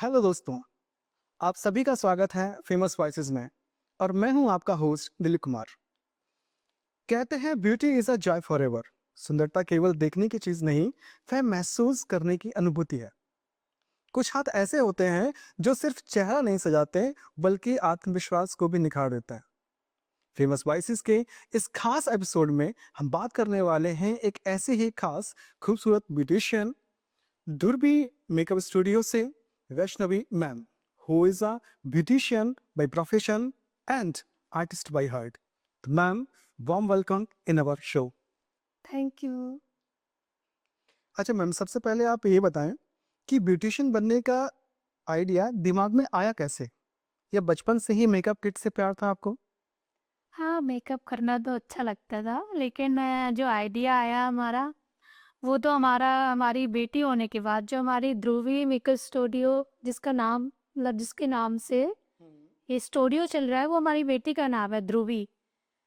Hello दोस्तों, आप सभी का स्वागत है फेमस वॉइसेस में और मैं हूं आपका होस्ट दिलीप कुमार। कहते हैं beauty is a joy forever. सुंदरता केवल देखने की चीज नहीं, वह महसूस करने की अनुभूति है। कुछ हाथ ऐसे होते हैं जो सिर्फ चेहरा नहीं सजाते बल्कि आत्मविश्वास को भी निखार देते हैं। फेमस वॉइसेस के इस खास एपिसोड में हम बात करने वाले हैं एक ऐसे ही खास खूबसूरत ब्यूटिशियन दुर्बी मेकअप स्टूडियो से Vaishnavi ma'am, who is a beautician by profession and artist by heart. Ma'am, warm welcome in our show. Thank you. अच्छा मैम, सबसे पहले आप ये बताएं कि ब्यूटिशियन बनने का आइडिया दिमाग में आया कैसे? या बचपन से ही मेकअप किट से प्यार था आपको? हाँ, मेकअप करना तो अच्छा लगता था, लेकिन जो आइडिया आया हमारा, वो तो हमारी बेटी होने के बाद जो हमारी ध्रुवी मेकअप स्टूडियो जिसका नाम मतलब जिसके नाम से ये स्टूडियो चल रहा है, वो हमारी बेटी का नाम है ध्रुवी।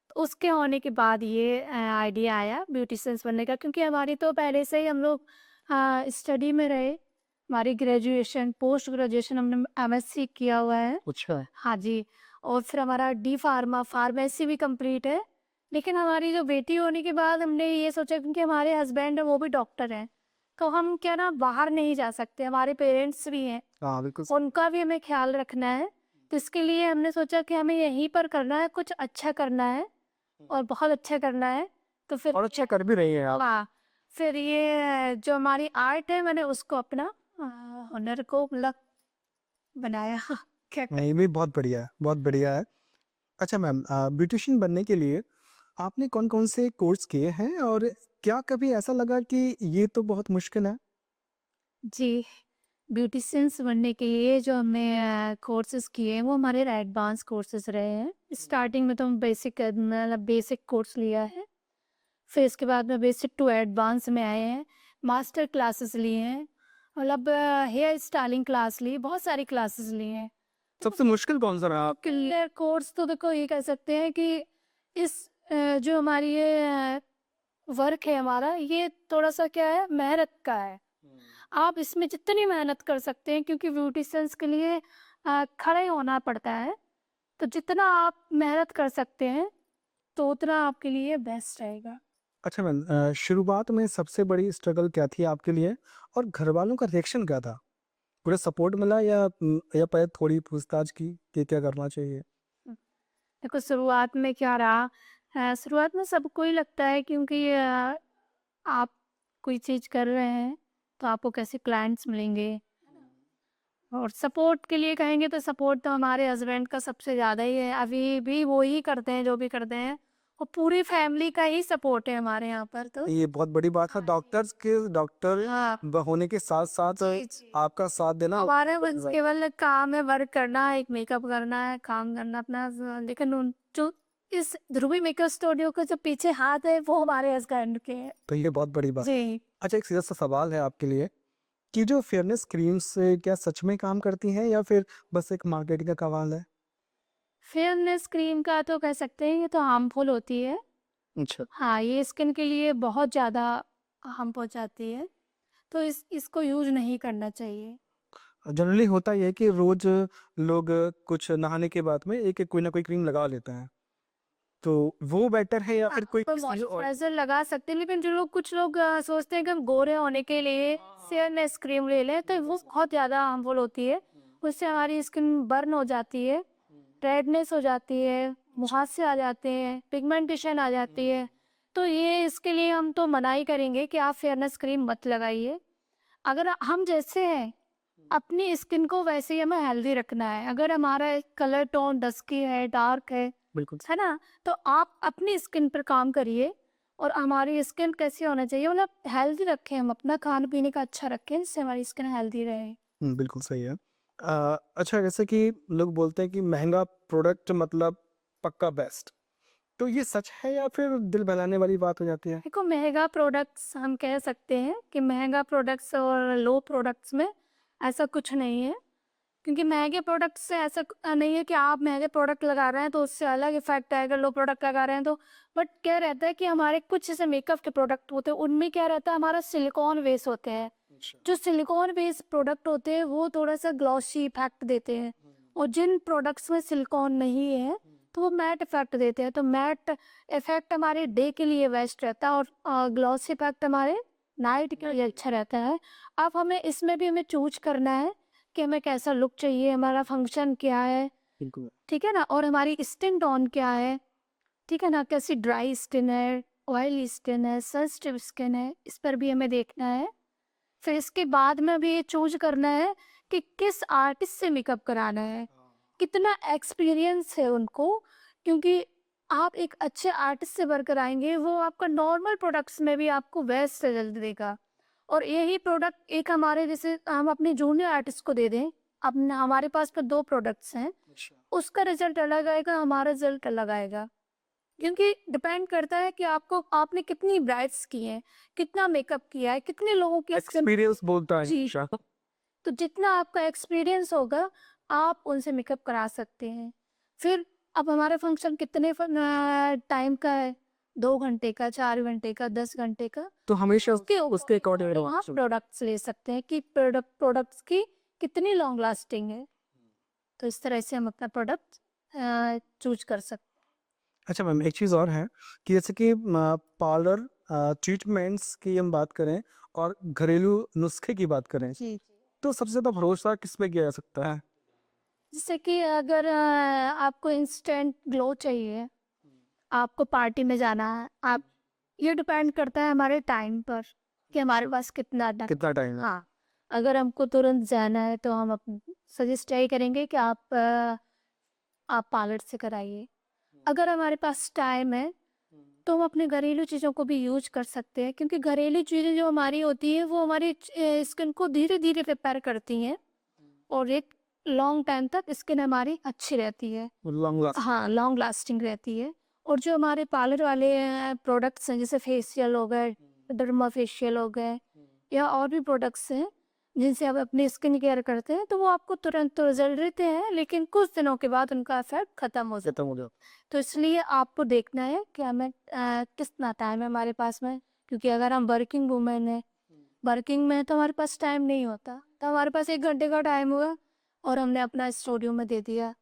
तो उसके होने के बाद ये आइडिया आया ब्यूटिशियंस बनने का, क्योंकि हमारी तो पहले से ही हम लोग स्टडी में रहे। हमारी ग्रेजुएशन पोस्ट ग्रेजुएशन हमने एमएससी किया हुआ है। अच्छा। हाँ जी। और फिर हमारा डी फार्मेसी भी कंप्लीट है। लेकिन हमारी जो बेटी होने के बाद हमने ये सोचा, क्योंकि हमारे हस्बैंड है वो भी डॉक्टर हैं, तो हम क्या ना बाहर नहीं जा सकते, हमारे पेरेंट्स भी हैं, हाँ बिल्कुल। उनका भी हमें ख्याल रखना है। तो इसके लिए हमने सोचा कि हमें यहीं पर करना है, कुछ अच्छा करना है और बहुत अच्छा करना है। तो फिर और अच्छा कर भी रही हैं आप। हाँ, फिर ये जो हमारी आर्ट है मैंने उसको अपना हुनर को मतलब बनाया। क्या नहीं, भी बहुत बढ़िया है, बहुत बढ़िया है। अच्छा मैम, ब्यूटिशियन बनने के लिए आपने कौन कौन से कोर्स किए हैं और क्या कभी ऐसा लगा कि ये तो बहुत मुश्किल है? जी, ब्यूटिशियंस बनने के लिए जो हमने कोर्सेज़ किए हैं वो हमारे एडवांस कोर्सेज़ रहे हैं। स्टार्टिंग में तो हम बेसिक कोर्स लिया है, फिर इसके बाद में बेसिक टू एडवांस में आए हैं, मास्टर क्लासेस लिए हैं, मतलब हेयर स्टाइलिंग क्लास ली, बहुत सारी क्लासेस ली हैं। सबसे मुश्किल कौन सा रहा आप? क्लियर कोर्स तो देखो ये कह सकते हैं कि इस जो हमारी ये वर्क है हमारा, ये थोड़ा-सा क्या है, मेहनत का है। आप इसमें जितनी मेहनत कर सकते हैं, क्योंकि ब्यूटिशियंस के लिए खड़े होना पड़ता है, तो जितना आप मेहनत कर सकते हैं, तो उतना आपके लिए बेस्ट रहेगा। अच्छा मैम, शुरुआत में सबसे बड़ी स्ट्रगल क्या थी आपके लिए और घर वालों का रिएक्शन क्या था? पूरा सपोर्ट मिला या पहले थोड़ी पूछताछ की कि क्या करना चाहिए? हुँ, देखो शुरुआत में क्या रहा, शुरुआत में सबको ही लगता है, क्योंकि आप कोई चीज़ कर रहे हैं, तो आपको कैसे क्लाइंट्स मिलेंगे। और सपोर्ट के लिए कहेंगे तो सपोर्ट तो हमारे हस्बैंड का सबसे ज़्यादा ही है, अभी भी वो ही करते हैं जो भी करते हैं, और पूरी फैमिली का ही सपोर्ट है हमारे यहाँ पर तो। ये बहुत बड़ी बात है। हाँ जी। डॉक्टर हाँ, होने के साथ साथ जी, जी। आपका साथ देना। हमारे बस केवल काम है, वर्क करना है, एक मेकअप करना है, काम करना अपना लेकिन उन जो इस ध्रुवी मेकअप स्टूडियो का जो पीछे हाथ है वो हमारे हस्बैंड के हैं। तो ये बहुत बड़ी बात। जी। अच्छा, एक सीधा सा सवाल है आपके लिए कि जो फेयरनेस क्रीम्स क्या सच में काम करती हैं या फिर बस एक मार्केटिंग का कमाल है? फेयरनेस क्रीम का तो कह सकते हैं ये तो हार्मफुल होती है। अच्छा। हाँ, ये स्किन के लिए बहुत ज़्यादा हार्म पहुँचाती है, तो इसको यूज़ नहीं करना चाहिए। जनरली होता ये है कि रोज लोग कुछ नहाने के बाद में एक एक कोई ना कोई क्रीम लगा लेते हैं, तो वो बेटर है या हाँ, फिर कोई कोई किसी और? मॉइस्चराइज़र लगा सकते हैं, लेकिन जो लोग कुछ लोग सोचते हैं कि हम गोरे होने के लिए फेयरनेस क्रीम ले लें, तो वो बहुत ज़्यादा हार्मफुल होती है। उससे हमारी स्किन बर्न हो जाती है, रेडनेस हो जाती है, मुहासे आ जाते हैं, पिगमेंटेशन आ जाती है। तो ये इसके लिए हम तो मना ही करेंगे कि आप फेयरनेस क्रीम मत लगाइए। अगर हम जैसे हैं, अपनी स्किन को वैसे ही हमें हेल्दी रखना है। अगर हमारा कलर टोन डस्की है, डार्क बिल्कुल। है ना? तो आप अपनी स्किन पर काम करिए, और हमारी स्किन कैसी होना चाहिए, मतलब हेल्दी रखें, हम अपना खाने-पीने का अच्छा रखें, जिससे हमारी स्किन हेल्दी रहे। बिल्कुल सही है। अच्छा, जैसे कि लोग बोलते हैं कि महँगा प्रोडक्ट मतलब पक्का बेस्ट, तो ये सच है या फिर दिल बहलाने वाली बात हो जाती है? देखो, महँगा प्रोडक्ट्स हम कह सकते हैं कि महँगा प्रोडक्ट्स और लो प्रोडक्ट्स में ऐसा कुछ नहीं है। क्योंकि महँगे प्रोडक्ट से ऐसा नहीं है कि आप महँगे प्रोडक्ट लगा रहे हैं तो उससे अलग इफ़ेक्ट आएगा, लो प्रोडक्ट लगा रहे हैं तो। बट क्या रहता है कि हमारे कुछ जैसे मेकअप के प्रोडक्ट होते हैं, उनमें क्या रहता है, हमारा सिलिकॉन बेस होते हैं। जो सिलिकॉन बेस्ड प्रोडक्ट होते हैं वो थोड़ा सा ग्लॉसी इफेक्ट देते हैं, और जिन प्रोडक्ट्स में सिलिकॉन नहीं है तो वो मैट इफेक्ट देते हैं। तो मैट इफेक्ट हमारे डे के लिए बेस्ट रहता है, और ग्लॉसी इफेक्ट हमारे नाइट के लिए अच्छा रहता है। अब हमें इसमें भी हमें चूज करना है कि हमें कैसा लुक चाहिए, हमारा फंक्शन क्या है, बिल्कुल। ठीक है ना, और हमारी स्किन टोन क्या है, ठीक है ना, कैसी ड्राई स्किन है, ऑयली स्किन है, सेंसिटिव स्किन है, इस पर भी हमें देखना है। फिर इसके बाद में भी ये चूज करना है कि किस आर्टिस्ट से मेकअप कराना है, कितना एक्सपीरियंस है उनको, क्योंकि आप एक अच्छे आर्टिस्ट से वर्क कराएंगे वो आपका नॉर्मल प्रोडक्ट्स में भी आपको बेस्ट रिजल्ट देगा। और यही प्रोडक्ट एक हमारे जैसे हम अपने जूनियर आर्टिस्ट को दे दें, अपने हमारे पास पर 2 प्रोडक्ट्स हैं, उसका रिजल्ट अलग आएगा, हमारा रिजल्ट अलग आएगा, क्योंकि डिपेंड करता है कि आपको आपने कितनी ब्राइड्स की हैं, कितना मेकअप किया है, कितने लोगों की स्किन। एक्सपीरियंस बोलता है जी, हमेशा। तो जितना आपका एक्सपीरियंस होगा आप उनसे मेकअप करा सकते हैं। फिर अब हमारा फंक्शन कितने टाइम का है, 2 घंटे का, 4 घंटे का, 10 घंटे का, तो हमेशा उसके उसके अकॉर्डिंग आप प्रोडक्ट्स ले सकते हैं कि प्रोडक्ट्स की कितनी लॉन्ग लास्टिंग है। तो इस तरह से हम अपना प्रोडक्ट चूज कर सकते हैं। अच्छा मैम, एक चीज़ और है कि जैसे कि पार्लर ट्रीटमेंट्स की हम बात करें और घरेलू नुस्खे की बात करें, जी जी। तो सबसे ज़्यादा भरोसा किस पे किया जा सकता है? जैसे कि अगर आपको इंस्टेंट ग्लो चाहिए, आपको पार्टी में जाना है, आप ये डिपेंड करता है हमारे टाइम पर कि हमारे पास कितना टाइम। कितना टाइम है? हाँ, अगर हमको तुरंत जाना है तो हम सजेस्ट यही करेंगे कि आप पार्लर से कराइए। अगर हमारे पास टाइम है तो हम अपने घरेलू चीज़ों को भी यूज कर सकते हैं, क्योंकि घरेलू चीज़ें जो हमारी होती हैं वो हमारी स्किन को धीरे धीरे रिपेयर करती हैं, और एक लॉन्ग टाइम तक स्किन हमारी अच्छी रहती है। Long last. हाँ, लॉन्ग लास्टिंग रहती है। और जो हमारे पार्लर वाले प्रोडक्ट्स हैं, जैसे फेशियल हो गए, डर्मा फेशियल हो गए, या और भी प्रोडक्ट्स हैं जिनसे आप अपनी स्किन केयर करते हैं, तो वो आपको तुरंत तो रिजल्ट देते हैं, लेकिन कुछ दिनों के बाद उनका इफेक्ट खत्म हो जाता खत्म हो गया। है। तो इसलिए आपको देखना है कि हमें कितना टाइम है हमारे पास में, क्योंकि अगर हम वर्किंग वूमेन है, वर्किंग में तो हमारे पास टाइम नहीं होता, तो हमारे पास 1 घंटे का टाइम हुआ और हमने अपना स्टूडियो में दे दिया,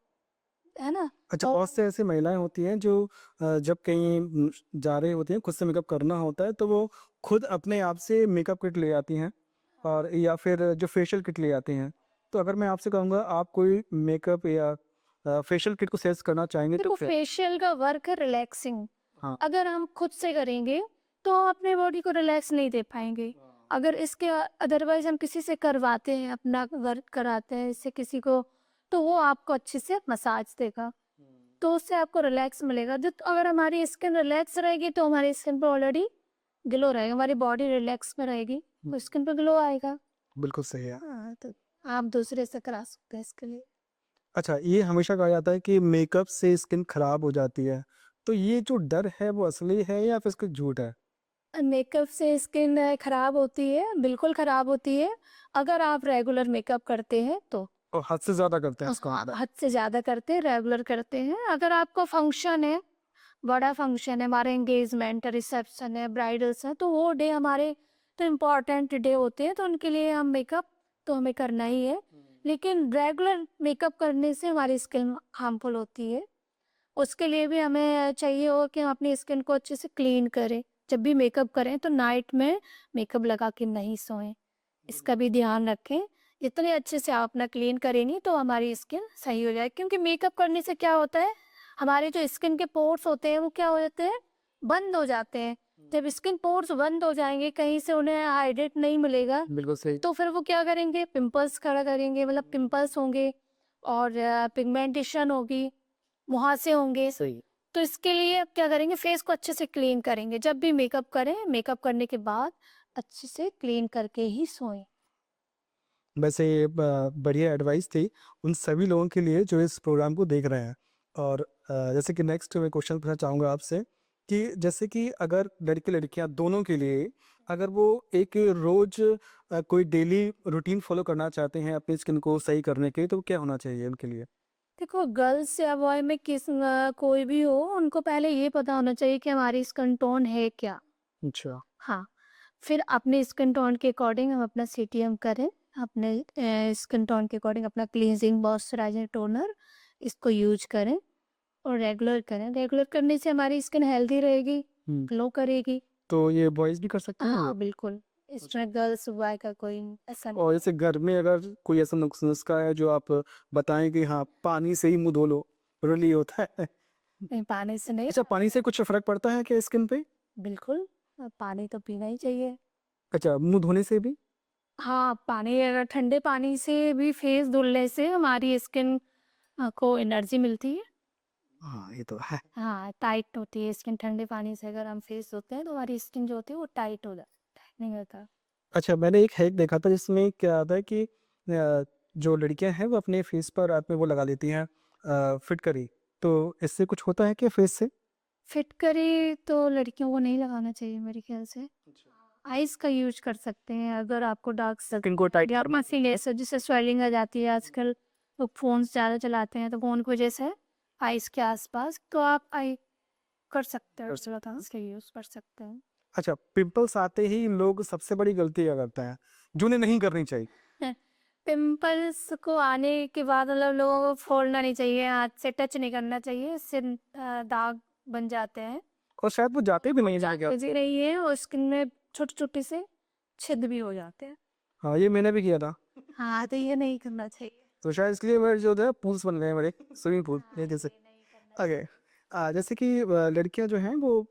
है ना। अच्छा, और बहुत से ऐसी महिलाएं होती हैं जो जब कहीं जा रही होती हैं, खुद से मेकअप करना होता है, तो वो खुद अपने आप से मेकअप किट ले आती हैं और या फिर जो फेशियल किट ले आती हैं। तो अगर मैं आपसे कहूँगा आप कोई मेकअप या फेशियल किट को सजेस्ट करना चाहेंगे तो देखो, क्या? फेशियल का वर्क है रिलैक्सिंग। हाँ। अगर हम खुद से करेंगे तो हम अपने बॉडी को रिलैक्स नहीं दे पाएंगे। अगर इसके अदरवाइज हम किसी से करवाते हैं, अपना वर्क कराते हैं इससे किसी को, तो वो आपको अच्छे से मसाज देगा, तो उससे आपको रिलैक्स मिलेगा। जो अगर हमारी स्किन रिलैक्स रहेगी तो हमारी स्किन पर ऑलरेडी ग्लो रहेगा, हमारी बॉडी रिलैक्स में रहेगी तो स्किन पर ग्लो आएगा। बिल्कुल सही है। हाँ, तो आप दूसरे से करा सकते हैं इसके लिए। अच्छा, ये हमेशा कहा जाता है कि मेकअप से स्किन खराब हो जाती है, तो ये जो डर है वो असली है या फिर इसका झूठ है? मेकअप से स्किन खराब होती है, बिल्कुल खराब होती है, अगर आप रेगुलर मेकअप करते हैं तो। और हद से ज़्यादा करते हैं इसका हाँ, मतलब है। हद से ज़्यादा करते हैं, रेगुलर करते हैं। अगर आपको फंक्शन है, बड़ा फंक्शन है, हमारे एंगेजमेंट, रिसेप्शन है, ब्राइडल्स हैं, तो वो डे हमारे तो इम्पॉर्टेंट डे होते हैं, तो उनके लिए हम मेकअप तो हमें करना ही है। लेकिन रेगुलर मेकअप करने से हमारी स्किन हार्मफुल होती है। उसके लिए भी हमें चाहिए हो कि हम अपनी स्किन को अच्छे से क्लीन करें। जब भी मेकअप करें तो नाइट में मेकअप लगा के नहीं सोएं, इसका भी ध्यान रखें। जितने अच्छे से आप अपना क्लीन करेंगी तो हमारी स्किन सही हो जाएगी, क्योंकि मेकअप करने से क्या होता है, हमारे जो स्किन के पोर्स होते हैं वो क्या हो जाते हैं, बंद हो जाते हैं। जब स्किन पोर्स बंद हो जाएंगे, कहीं से उन्हें हाइड्रेट नहीं मिलेगा, बिल्कुल सही। तो फिर वो क्या करेंगे, पिंपल्स खड़ा करेंगे, मतलब पिंपल्स होंगे और पिगमेंटेशन होगी, मुहासे होंगे। सही। तो इसके लिए आप क्या करेंगे, फेस को अच्छे से क्लीन करेंगे। जब भी मेकअप करें, मेकअप करने के बाद अच्छे से क्लीन करके ही सोएं। वैसे ये बढ़िया एडवाइस थी उन सभी लोगों के लिए जो इस प्रोग्राम को देख रहे हैं। और जैसे कि नेक्स्ट मैं क्वेश्चन पूछना चाहूँगा आपसे कि जैसे कि अगर लड़के लड़कियां दोनों के लिए अगर वो एक रोज कोई डेली रूटीन फॉलो करना चाहते हैं अपनी स्किन को सही करने के लिए, तो क्या होना चाहिए उनके लिए? देखो, गर्ल्स या बॉय में कोई भी हो, उनको पहले ये पता होना चाहिए कि हमारी स्किन टोन है क्या। अच्छा। हाँ, फिर अपने स्किन टोन के अकॉर्डिंग हम अपना सीटीएम करें, अपने स्किन टोन के अकॉर्डिंग अपना क्लींजिंग मॉइस्चराइजिंग टोनर इसको यूज़ करें और रेगुलर करें। रेगुलर करने से हमारी स्किन हेल्दी रहेगी, हुँ। ग्लो करेगी। तो ये बॉयज़ भी कर सकते हैं ये? हाँ, बिल्कुल। इसमें गर्ल्स बॉय का कोई ऐसा नहीं और है। जैसे घर में अगर कोई ऐसा नुस्खा है जो आप बताएँ कि हाँ, पानी से ही मुँह धो लो, रियली होता है? नहीं, पानी से नहीं। अच्छा, पानी से कुछ फ़र्क पड़ता है क्या स्किन पे? बिल्कुल, पानी तो पीना ही चाहिए। अच्छा, मुँह धोने से भी? हाँ, पानी अगर ठंडे पानी से भी फेस धुलने से हमारी स्किन को एनर्जी मिलती है। हाँ, ये तो है। हाँ, टाइट होती है स्किन ठंडे पानी से अगर हम फेस धोते हैं तो हमारी स्किन जो होती है वो टाइट हो जाती है, टाइटनिंग होता। अच्छा, मैंने एक हैक देखा था जिसमें क्या आता है कि जो लड़कियां हैं वो अपने फेस पर रात में वो लगा लेती हैं फिटकरी। तो इससे कुछ होता है क्या फेस से? फिटकरी तो लड़कियों को नहीं लगाना चाहिए मेरे ख्याल से। आइस का यूज़ कर सकते हैं अगर आपको डार्क स्किन को टाइट या मसीलेस जिससे स्वेलिंग आ जाती है आजकल लोग फ़ोन्स ज़्यादा चलाते हैं तो फ़ोन की वजह से आइस के आसपास तो आप आई कर सकते हो इसका यूज़ कर सकते हैं। अच्छा, पिंपल्स आते ही लोग सबसे बड़ी गलती क्या करते हैं जो उन्हें नहीं करनी चाहिए? पिंपल्स को आने के बाद मतलब लोगों को फोड़ना नहीं चाहिए, हाथ से टच नहीं करना चाहिए, इससे दाग बन जाते हैं। और शायद वो जाते भी नहीं जाएगा। जी रही है और स्किन में छोटे-छोटे से छिद भी हो जाते हैं। हाँ, ये मैंने भी किया था। हाँ, तो ये नहीं करना चाहिए। तो शायद इसलिए मेरे जो है पूल्स बन गए हैं मेरे, स्विमिंग पूल हाँ, ये जैसे। ये नहीं करना ओके। जैसे कि लड़कियां जो हैं वो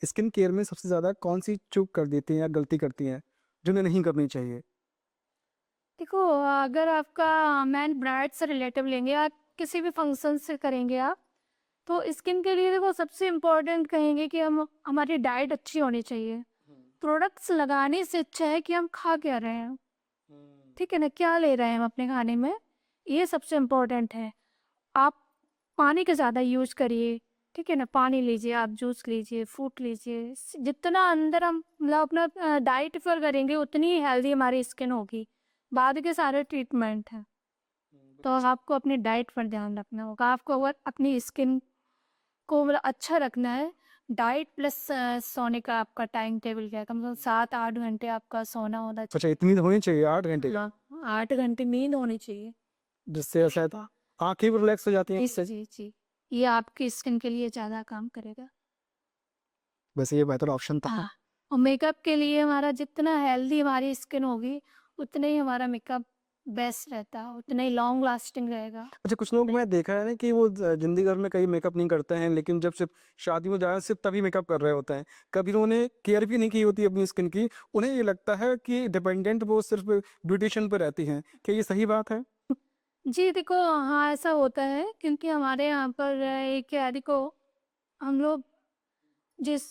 स्किन केयर में सबसे ज़्यादा कौन सी चूक कर देती हैं या गलती करती हैं जो उन्हें नहीं करनी चाहिए? देखो, अगर आपका मैन ब्राइड से रिलेटिव लेंगे आप किसी भी फंक्शन से करेंगे आप, तो स्किन के लिए देखो सबसे इम्पोर्टेंट कहेंगे कि हम हमारी डाइट अच्छी होनी चाहिए। प्रोडक्ट्स लगाने से अच्छा है कि हम खा क्या रहे हैं, ठीक है ना? क्या ले रहे हैं हम अपने खाने में, ये सबसे इम्पोर्टेंट है। आप पानी का ज़्यादा यूज़ करिए, ठीक है ना? पानी लीजिए, आप जूस लीजिए, फ्रूट लीजिए। जितना अंदर हम मतलब अपना डाइट पर करेंगे उतनी ही हेल्दी हमारी स्किन होगी। बाद के सारे ट्रीटमेंट हैं। तो आपको अपनी डाइट पर ध्यान रखना होगा। आपको अगर अपनी स्किन को मतलब अच्छा रखना है, डाइट प्लस सोने का आपका टाइम टेबल क्या है? कम से कम 7-8 घंटे आपका सोना होना अच्छा, इतनी तो होनी चाहिए 8 घंटे, चाहिए। 8 घंटे नींद होनी चाहिए। जिससे शायद आँखें भी रिलैक्स हो जाती हैं इससे। जी, जी। ये आपकी स्किन के लिए ज़्यादा काम करेगा। वैसे ये बेहतर ऑप्शन था। हाँ, और मेकअप के लिए हमारा जितना हेल्दी हमारी स्किन होगी, उतना ही हमारा मेकअप बेस्ट रहता है, उतना ही लॉन्ग लास्टिंग रहेगा। अच्छा, कुछ लोग मैं देखा है ना कि वो ज़िंदगी भर में कहीं मेकअप नहीं करते हैं, लेकिन जब सिर्फ़ शादी में जाए सिर्फ़ तभी मेकअप कर रहे होते हैं। कभी उन्होंने केयर भी नहीं की होती अपनी स्किन की। उन्हें ये लगता है कि डिपेंडेंट वो सिर्फ़ ब्यूटिशियन पे रहती हैं। क्या ये सही बात है? जी, देखो हाँ, ऐसा होता है क्योंकि हमारे यहाँ पर एक क्या है देखो, हम लोग जिस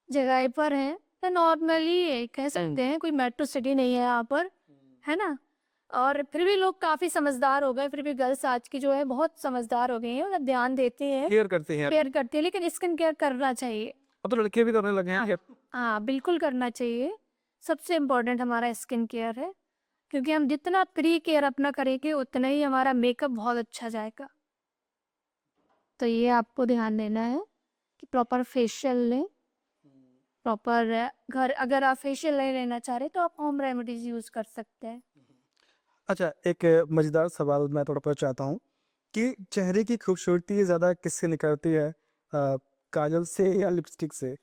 जगह पर हैं, तो नॉर्मली कह सकते हैं कोई मेट्रो सिटी नहीं है यहाँ पर, है ना? और फिर भी लोग काफ़ी समझदार हो गए, फिर भी गर्ल्स आज की जो है बहुत समझदार हो गई हैं, मतलब ध्यान देती हैं, केयर करते हैं। केयर करती हैं, लेकिन स्किन केयर करना चाहिए। अब तो लड़के भी करने लगे हैं। हाँ, बिल्कुल करना चाहिए। सबसे इम्पोर्टेंट हमारा स्किन केयर है, क्योंकि हम जितना प्री केयर अपना करेंगे, उतना ही हमारा मेकअप बहुत अच्छा जाएगा। तो ये आपको ध्यान देना है कि प्रॉपर फेशियल लें, प्रॉपर घर अगर आप फेशियल नहीं लेना चाह रहे, तो आप होम रेमेडीज़ यूज़ कर सकते हैं। अच्छा, एक मज़ेदार सवाल मैं थोड़ा पूछना चाहता हूँ कि चेहरे की खूबसूरती ज़्यादा किससे निखरती है? काजल से या लिपस्टिक से?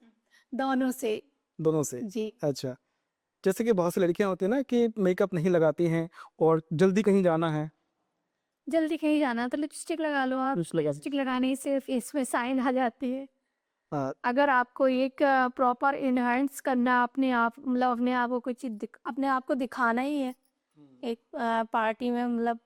दोनों से। दोनों से? जी। अच्छा। जैसे कि बहुत सी लड़कियां होती हैं ना कि मेकअप नहीं लगाती हैं और जल्दी कहीं जाना है। जल्दी कहीं जाना तो लिपस्टिक लगा लो आप। लिपस्टिक लगाने से फेस में शाइन आ जाती है। आ, अगर आपको एक प्रॉपर एनहांस करना अपने आप मतलब अपने आप को कोई चीज़ अपने आप को दिखाना ही है एक पार्टी में मतलब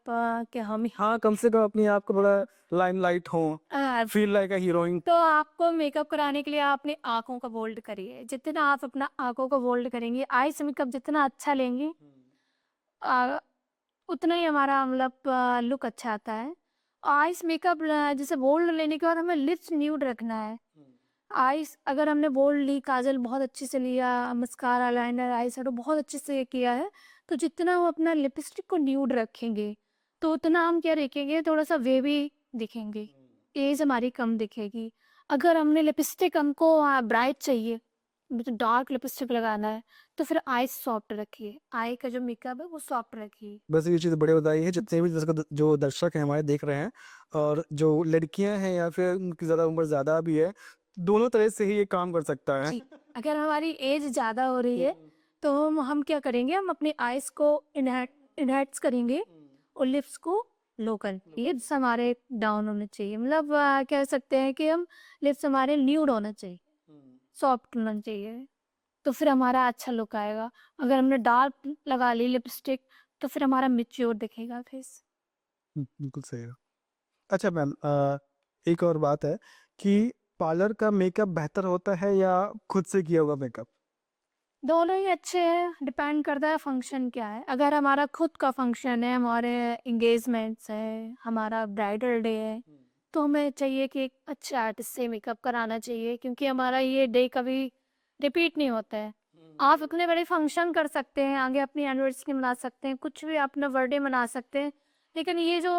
कि हम हाँ, कम से कम अपने आप को थोड़ा लाइमलाइट हो, अ, फील लाइक अ हीरोइन। तो आपको मेकअप कराने के लिए आप अपनी आँखों का बोल्ड करिए। जितना आप अपना आँखों का बोल्ड करेंगे, आइस मेकअप जितना अच्छा लेंगे अ, उतना ही हमारा मतलब लुक अच्छा आता है। आइस मेकअप जैसे बोल्ड लेने के बाद हमें लिप्स न्यूड रखना है। आइस अगर हमने बोल्ड ली, काजल बहुत अच्छे से लिया, मस्कारा, लाइनर, आई शैडो बहुत अच्छे से किया है, तो जितना हम अपना लिपस्टिक को न्यूड रखेंगे, तो उतना हम क्या रखेंगे, थोड़ा-सा वेवी दिखेंगे, एज हमारी कम दिखेगी। अगर हमने लिपस्टिक हमको ब्राइट चाहिए, मुझे डार्क लिपस्टिक लगाना है, तो फिर आईज़ सॉफ्ट रखिए। आई का जो मेकअप है वो सॉफ्ट रखिए। बस ये चीज़ बड़ी बताई है जितने भी जो दर्शक हैं हमारे देख रहे हैं और जो लड़कियां हैं या फिर उनकी ज़्यादा उम्र ज़्यादा भी है, दोनों तरह से ही ये काम कर सकता है। जी, अगर हमारी एज ज़्यादा हो रही है, तो हम क्या करेंगे, हम अपनी आईज़ को इनहैंस करेंगे और लिप्स को लो करेंगे। लिप्स हमारे डाउन होने चाहिए, मतलब कह सकते हैं कि हम लिप्स हमारे न्यूड होना चाहिए, सॉफ्ट होना चाहिए, तो फिर हमारा अच्छा लुक आएगा। अगर हमने डार्क लगा ली लिपस्टिक, तो फिर हमारा मैच्योर दिखेगा फेस। बिल्कुल सही है। अच्छा मैम, एक और बात है कि पार्लर का मेकअप बेहतर होता है या खुद से किया हुआ मेकअप? दोनों ही अच्छे हैं, डिपेंड करता है फंक्शन क्या है। अगर हमारा खुद का फंक्शन है, हमारे एंगेजमेंट्स है, हमारा ब्राइडल डे है, तो हमें चाहिए कि एक अच्छे आर्टिस्ट से मेकअप कराना चाहिए, क्योंकि हमारा ये डे कभी रिपीट नहीं होता है। आप इतने बड़े फंक्शन कर सकते हैं, आगे अपनी एनिवर्सरी मना सकते हैं, कुछ भी अपना बर्थडे मना सकते हैं, लेकिन ये जो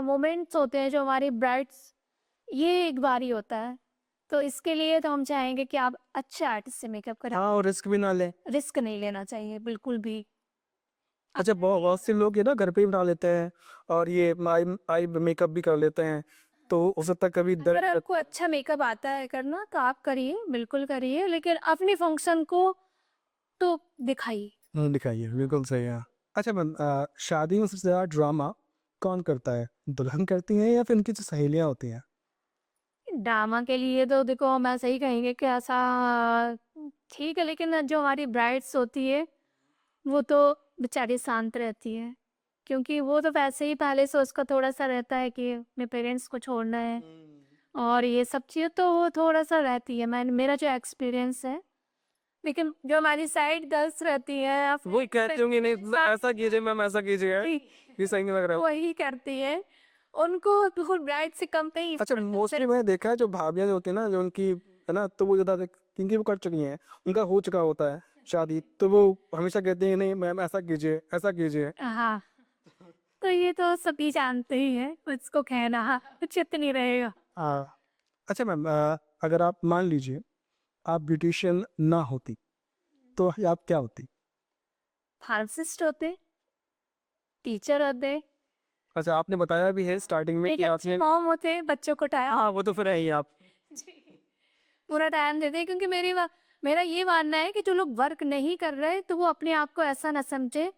मोमेंट्स होते हैं, जो हमारी ब्राइड्स, ये एक बार ही होता है। तो इसके लिए तो हम चाहेंगे कि आप अच्छे आर्टिस्ट से मेकअप कराएं। हाँ, और रिस्क भी ना लें। रिस्क नहीं लेना चाहिए बिल्कुल भी। अच्छा, बहुत से लोग ये ना घर पे ही बना लेते हैं और ये आई आई मेकअप भी कर लेते हैं, तो हो सकता है कभी अगर दर्द। आपको अच्छा मेकअप आता है करना, तो आप करिए, बिल्कुल करिए, लेकिन अपने फंक्शन को तो दिखाइए। दिखाइए, बिल्कुल सही है। अच्छा मैम, शादी में सबसे ज़्यादा ड्रामा कौन करता है? दुल्हन करती हैं या फिर उनकी जो सहेलियाँ होती हैं? ड्रामा के लिए तो देखो हम ऐसा ही कहेंगे कि ऐसा ठीक है, लेकिन जो हमारी ब्राइड्स होती है, वो तो बेचारी शांत रहती है, क्योंकि वो तो वैसे ही पहले से उसका थोड़ा-सा रहता है कि अपने पेरेंट्स को छोड़ना है और ये सब चीज़ें, तो वो थोड़ा-सा रहती है। मेरा जो एक्सपीरियंस है, लेकिन जो हमारी साइड गर्ल्स रहती हैं या फिर वही कहती होंगी, नहीं ऐसा कीजिए मैम, ऐसा कीजिए, जी, ये सही नहीं लग रहा है। वही करती हैं। उनको बिल्कुल ब्राइड से कम पे ही अच्छा, मोस्टली मैंने देखा है जो भाभियाँ जो होती है ना, जो उनकी है ना, तो वो ज़्यादा क्योंकि वो कर चुकी हैं, उनका हो चुका होता है शादी, तो वो हमेशा कहती हैं नहीं मैम ऐसा कीजिए, ऐसा कीजिए। हाँ, तो ये तो सभी जानते ही हैं, उसको कहना उचित नहीं रहेगा। हाँ। अच्छा मैम, अगर आप मान लीजिए आप ब्यूटिशियन ना होती, तो आप क्या होती? फार्मासिस्ट होते, टीचर होते, अच्छा, आपने बताया भी है स्टार्टिंग में एक कि अच्छे आपने। मॉम होते, बच्चों को टाइम हाँ, वो तो फिर है ही आप। पूरा टाइम देते हैं, क्योंकि मेरा ये मानना है कि जो लोग वर्क नहीं कर रहे, तो वो अपने आप को ऐसा ना समझे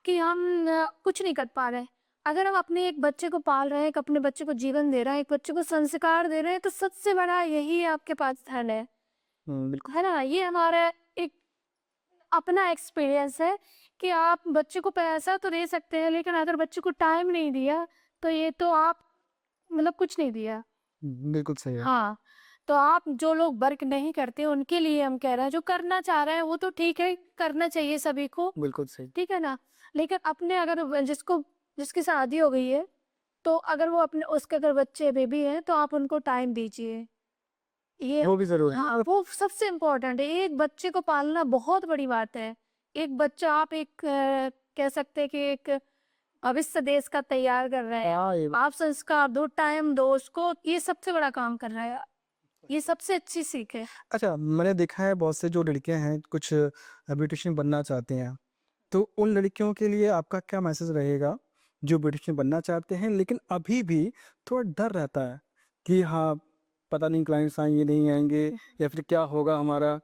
कि हम कुछ नहीं कर पा रहे। अगर हम अपने एक बच्चे को पाल रहे हैं, एक अपने बच्चे को जीवन दे रहे हैं, एक बच्चे को संस्कार दे रहे हैं, तो सबसे बड़ा यही आपके पास धन बिल्कुल। है ना? ये हमारा एक अपना एक्सपीरियंस है कि आप बच्चे को पैसा तो दे सकते हैं, लेकिन अगर बच्चे को टाइम नहीं दिया, तो ये तो आप मतलब कुछ नहीं दिया। बिल्कुल सही है। हाँ, तो आप जो लोग वर्क नहीं करते उनके लिए हम कह रहे हैं, जो करना चाह रहे हैं वो तो ठीक है, करना चाहिए सभी को, बिल्कुल सही। ठीक है ना? लेकिन अपने अगर जिसकी शादी हो गई है, तो अगर वो अपने उसके अगर बच्चे बेबी हैं, तो आप उनको टाइम दीजिए। ये वो भी ज़रूरी है। हाँ, वो सबसे इम्पोर्टेंट है। एक बच्चे को पालना बहुत बड़ी बात है। एक बच्चा आप एक कह सकते हैं कि एक भविष्य देश का तैयार कर रहे हैं। हाँ, ये आप संस्कार दो, टाइम दो उसको, ये सबसे बड़ा काम कर रहा है। ये सबसे अच्छी सीख है। अच्छा, मैंने देखा है बहुत से जो लड़कियां हैं कुछ ब्यूटिशियन बनना चाहती हैं, तो उन लड़कियों के लिए आपका क्या मैसेज रहेगा जो ब्यूटिशियन बनना चाहते हैं लेकिन अभी भी थोड़ा डर रहता है कि हाँ, पता नहीं क्लाइंट्स आएंगे नहीं आएंगे या फिर क्या होगा हमारा,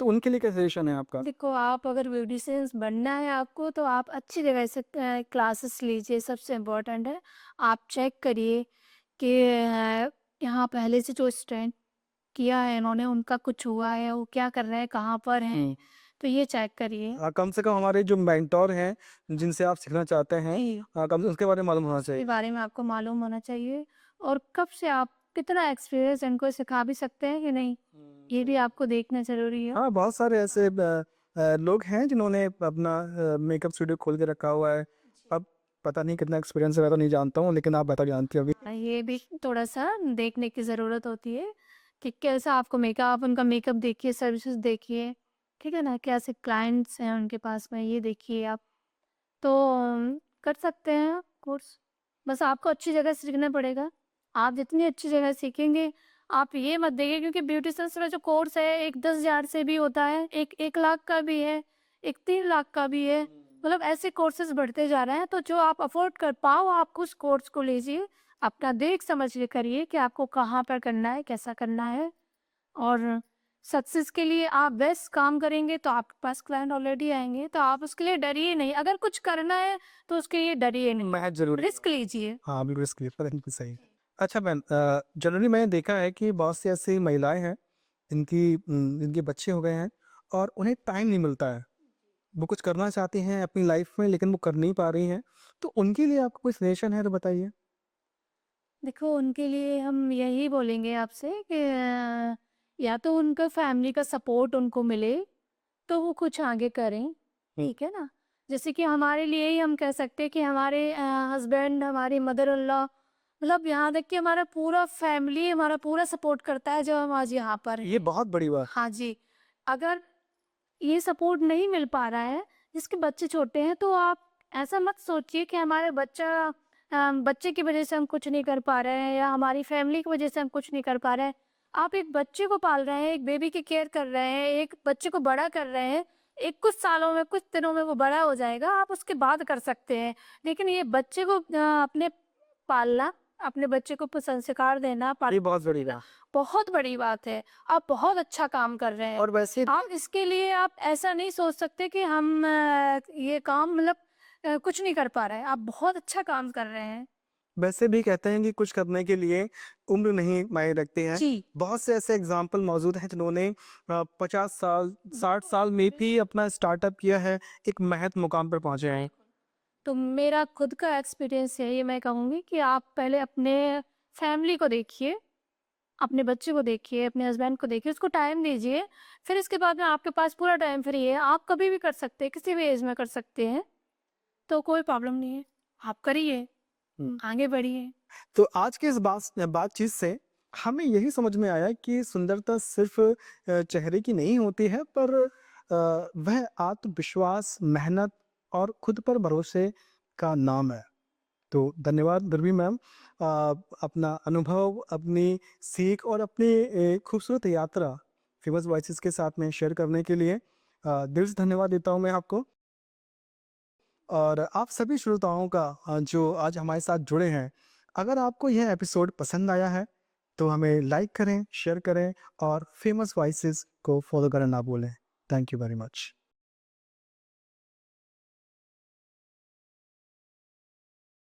तो उनके लिए क्या सजेशन है आपका? देखो, आप अगर ब्यूटिशियंस बनना है आपको, तो आप अच्छी जगह से क्लासेस लीजिए, सबसे इम्पोर्टेंट है। आप चेक करिए कि यहाँ पहले से जो स्टूडेंट किया है इन्होंने, उनका कुछ हुआ है, वो क्या कर रहे हैं, कहाँ पर हैं, तो ये चेक करिए। कम से कम हमारे जो मेंटोर हैं जिनसे आप सीखना चाहते हैं, जी, कम से उसके बारे में मालूम होना के चाहिए। बारे में आपको मालूम होना चाहिए, और कब से आप कितना एक्सपीरियंस इनको सिखा भी सकते हैं कि नहीं, ये भी आपको देखना ज़रूरी है। हाँ, बहुत सारे ऐसे लोग हैं जिन्होंने अपना मेकअप स्टूडियो खोल के रखा हुआ है। अब पता नहीं कितना एक्सपीरियंस है, मैं तो नहीं जानता हूँ, लेकिन आप बेहतर जानती होंगी। ये भी थोड़ा-सा देखने की ज़रूरत होती है कि कैसा आपको मेकअप, आप उनका मेकअप देखिए, सर्विसेज़ देखिए, ठीक है ना? कैसे क्लाइंट्स हैं उनके पास में, ये देखिए आप। तो कर सकते हैं कोर्स, बस आपको अच्छी जगह सीखना पड़ेगा। आप जितनी अच्छी जगह सीखेंगे, आप ये मत देखिए, क्योंकि ब्यूटिशियंस का जो कोर्स है एक 10,000 से भी होता है, एक 1 लाख का भी है, एक 3 लाख का भी है। मतलब ऐसे कोर्सेज बढ़ते जा रहे हैं, तो जो आप अफोर्ड कर पाओ आप उस कोर्स को लीजिए। अपना देख समझ के करिए कि आपको कहाँ पर करना है, कैसा करना है। और सक्सेस के लिए आप बेस्ट काम करेंगे तो आपके पास क्लाइंट ऑलरेडी आएंगे, तो आप उसके लिए डरिए नहीं। अगर कुछ करना है तो उसके लिए डरिए नहीं, महत्व ज़रूरी रिस्क लीजिए। हाँ, बिल्कुल इसके लिए पता नहीं क्यों सही। अच्छा मैम जनरली मैंने देखा है कि बहुत सी ऐसी महिलाएँ हैं, जिनके बच्चे हो गए हैं और उन्हें टाइम नहीं मिलता है। वो कुछ करना चाहती हैं अपनी लाइफ़ में लेकिन वो कर नहीं पा रही हैं, तो उनके लिए आपका कोई सजेशन है तो बताइए? देखो, उनके लिए हम यही बोलेंगे आपसे कि या तो उनका फैमिली का सपोर्ट उनको मिले, तो वो कुछ आगे करें, ठीक है ना? जैसे कि हमारे लिए ही हम कह सकते हैं कि हमारे हस्बैंड, हमारी मदर इन लॉ, मतलब यहाँ तक कि हमारा पूरा फैमिली हमारा पूरा सपोर्ट करता है, जब हम आज यहाँ पर ये हैं। बहुत बड़ी बात हाँ जी, अगर ये सपोर्ट नहीं मिल पा रहा है, जिसके बच्चे छोटे हैं, तो आप ऐसा मत सोचिए कि हमारे बच्चे की वजह से हम कुछ नहीं कर पा रहे हैं या हमारी फैमिली की वजह से हम कुछ नहीं कर पा रहे हैं। आप एक बच्चे को पाल रहे हैं, एक बेबी की केयर कर रहे हैं, एक बच्चे को बड़ा कर रहे हैं, एक कुछ सालों में, कुछ दिनों में वो बड़ा हो जाएगा, आप उसके बाद कर सकते हैं। लेकिन ये बच्चे को अपने पालना, अपने बच्चे को संस्कार देना, ये बहुत बड़ी बात बहुत बड़ी बात है। आप बहुत अच्छा काम कर रहे हैं। और वैसे आप इसके लिए आप ऐसा नहीं सोच सकते कि हम ये काम मतलब कुछ नहीं कर पा रहे हैं। आप बहुत अच्छा काम कर रहे हैं। वैसे भी कहते हैं कि कुछ करने के लिए उम्र नहीं मायने रखती है। जी, बहुत से ऐसे एग्ज़ाम्पल मौजूद हैं जिन्होंने 50 साल, 60 साल में भी अपना स्टार्टअप किया है, एक महत मुकाम पर पहुँचे हैं। तो मेरा खुद का एक्सपीरियंस है, ये मैं कहूँगी कि आप पहले अपने फैमिली को देखिए, अपने बच्चे को देखिए, अपने हस्बैंड को देखिए, उसको टाइम दीजिए। फिर इसके बाद में आपके पास पूरा टाइम फ्री है, आप कभी भी कर सकते हैं, किसी भी एज में कर सकते हैं, तो कोई प्रॉब्लम नहीं है। आप करिए, हुँ। आगे बढ़िए। तो आज के इस बातचीत से हमें यही समझ में आया कि सुंदरता सिर्फ़ चेहरे की नहीं होती है पर वह आत्मविश्वास, मेहनत और खुद पर भरोसे का नाम है। तो धन्यवाद ध्रुवी मैम अ, अपना अनुभव, अपनी सीख और अपनी खूबसूरत यात्रा फेमस वॉइसेस के साथ में शेयर करने के लिए दिल से धन्यवाद देता हूँ मैं आपको। और आप सभी श्रोताओं का जो आज हमारे साथ जुड़े हैं, अगर आपको यह एपिसोड पसंद आया है, तो हमें लाइक करें, शेयर करें और फेमस वॉइसेस को फॉलो करना ना भूलें। Thank you very much.